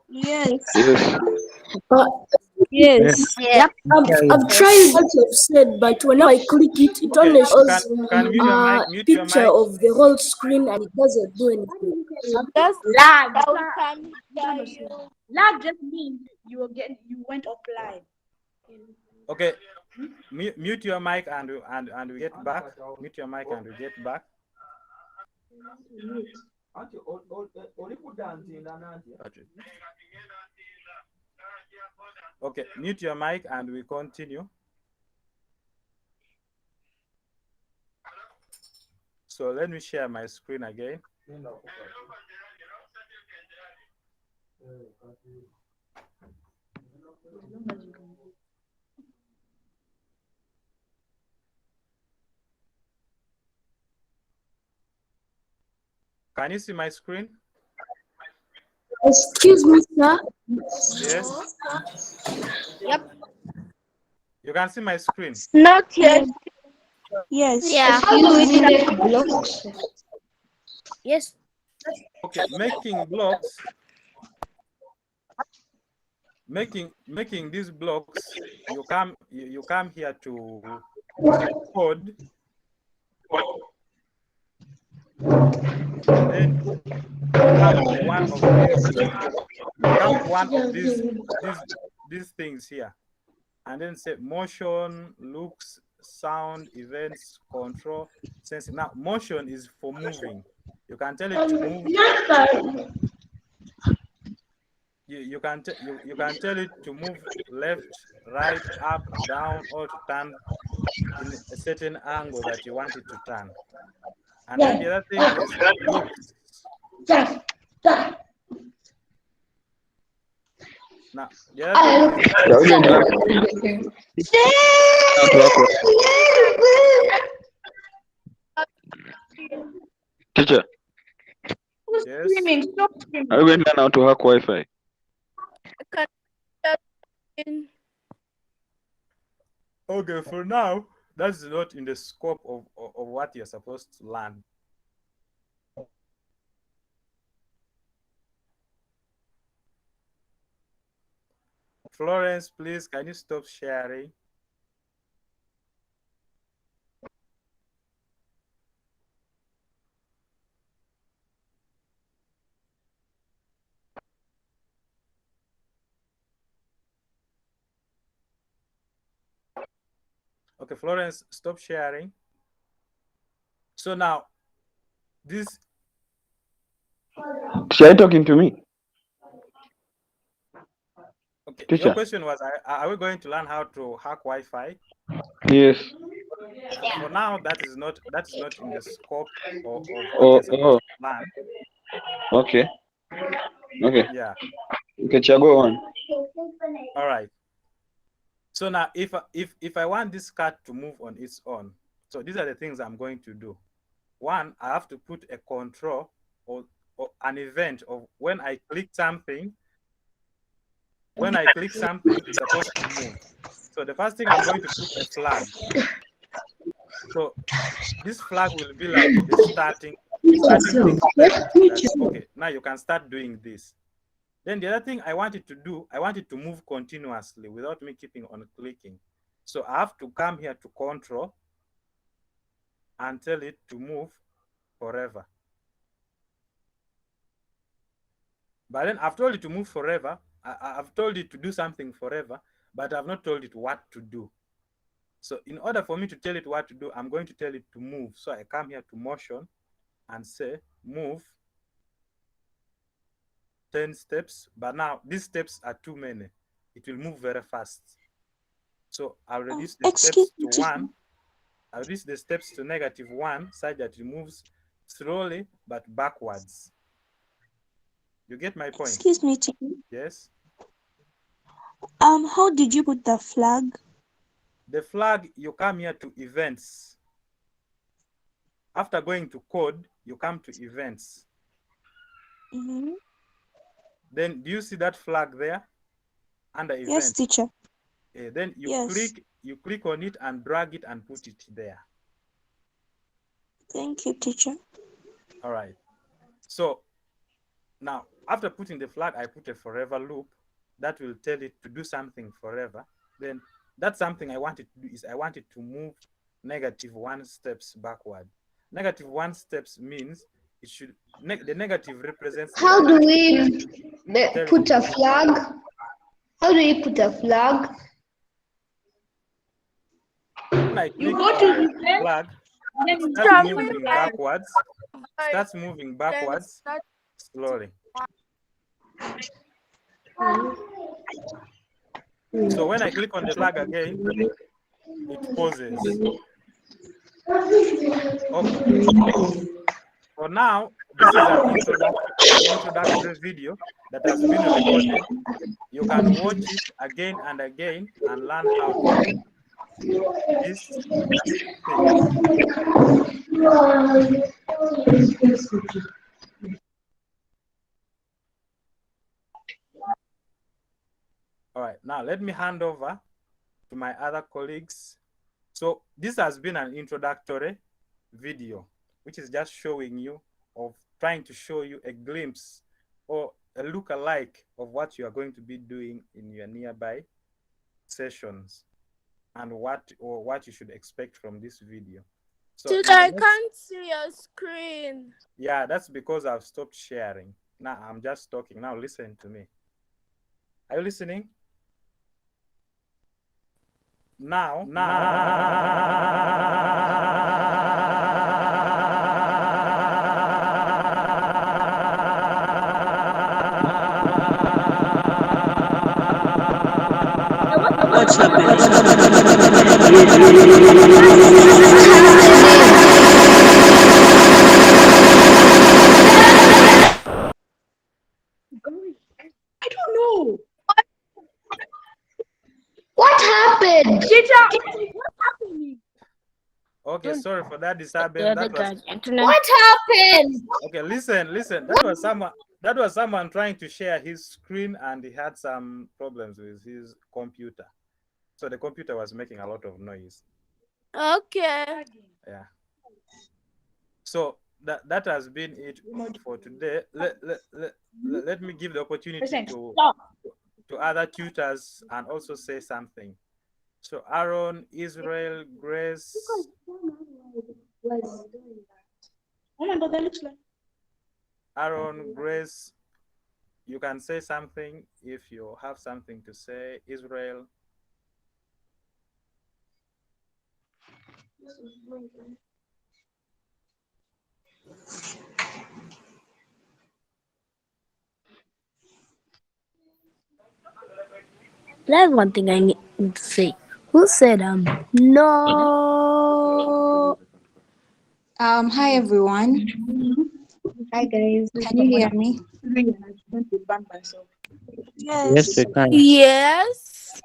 Yes. Yes. Yes. Yep. I've tried what you've said, but when I click it, it only shows Can mute your mic, mute your picture mic. of the whole screen and it doesn't do anything. That's Lag. how we can hear you. Lag just means you went offline. Okay, mute your mic and we get back. Mute your mic and we get back. Okay, mute your mic and we continue. So let me share my screen again. Can you see my screen? Excuse me, sir. Yes. Yep. You can see my screen. Not yet. Yes. Yeah. How do we make blocks? Yes. Okay, making blocks. Making these blocks, you come here to code. Then come to one of these things here, and then say motion, looks, sound, events, control, sensing. Now motion is for moving. You can tell it to move. You can tell it to move left, right, up, down, or to turn in a certain angle that you want it to turn. And then the other thing is looks. Now the other thing is Teacher, yes. are we going to learn how to hack Wi-Fi? Okay, for now, that's not in the scope of what you're supposed to learn. Florence, please, can you stop sharing? Okay, Florence, stop sharing. So now, this. Are you talking to me? Okay, Teacher. your question was, are we going to learn how to hack Wi-Fi? Yes. For now, that is not in the scope of what Oh, you're supposed to learn. Okay. Okay. Yeah. Okay, go on. All right. So now, if I want this card to move on its own, so these are the things I'm going to do. One, I have to put a control or an event of when I click something. When I click something, it's supposed to move. So the first thing I'm going to put a flag. So this flag will be like the starting thing. Okay, now you can start doing this. Then the other thing I want it to do, I want it to move continuously without me keeping on clicking. So I have to come here to control and tell it to move forever. But then I've told it to move forever. I've told it to do something forever, but I've not told it what to do. So in order for me to tell it what to do, I'm going to tell it to move. So I come here to motion and say move 10 steps, but now these steps are too many. It will move very fast. So I'll reduce the steps to 1. I'll reduce the steps to -1 such that it moves slowly but backwards. You get my point? Excuse me, teacher. Yes. How did you put the flag? The flag, you come here to events. After going to code, you come to events. Mm-hmm. Then do you see that flag there under events? Yes, teacher. Then you click on it and drag it and put it there. Thank you, teacher. All right. So now after putting the flag, I put a forever loop that will tell it to do something forever. Then that's something I want it to do is I want it to move -1 steps backward. -1 steps means it should the negative represents. How do we put a flag? How do you put a flag? When I click go to on the the flag, then you starts moving backwards. Starts moving backwards slowly. So when I click on the flag again, it pauses. Okay. For now, this is an introductory video that has been recorded. You can watch it again and again and learn how to do this thing. All right, now let me hand over to my other colleagues. So this has been an introductory video, which is just showing you, of trying to show you a glimpse or a look-alike of what you are going to be doing in your nearby sessions, and what you should expect from this video. So Teacher, I can't see your screen. yeah, that's because I've stopped sharing. Now I'm just talking. Now listen to me. Are you listening? Now. What's happening? I don't know. What happened? Teacher, what's happening? Okay, sorry for that disturbance. What happened? Okay, listen. That was someone trying to share his screen, and he had some problems with his computer. So the computer was making a lot of noise. Okay. Yeah. So that has been it for today. Let me give the opportunity to other tutors and also say something. So Aaron, Israel, Grace. Oh my God, that looks like. Aaron, Grace, you can say something if you have something to say. Israel. That's one thing I need to say. Who said no? Hi everyone. Hi guys. Can you hear me? Yes, we can. Yes.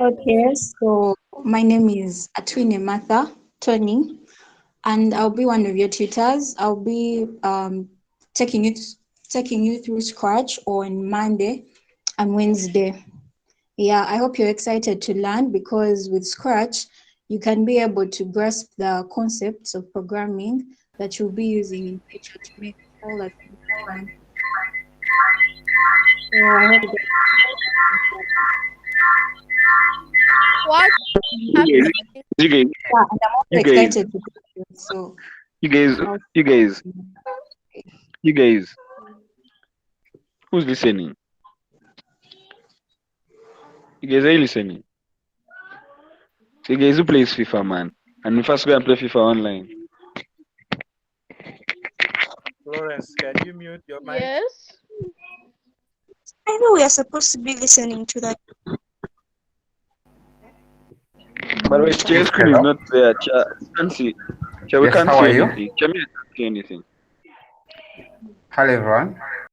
Okay, so my name is Atwine Martha Tony, and I'll be one of your tutors. I'll be taking you through Scratch on Monday and Wednesday. Yeah, I hope you're excited to learn, because with Scratch, you can be able to grasp the concepts of programming that you'll be using in future to make all that fun. So I hope that What? You guys, yeah, and I'm also you guys, excited to do it. So you guys, who's listening? You guys, are you listening? So you guys who plays FIFA, man, and we first go and play FIFA online. Florence, can you mute your mic? Yes. I know we are supposed to be listening to that. But wait, your screen is not there. Can't see. We Yes, can't how see are you? anything. Can we see anything? Hello everyone.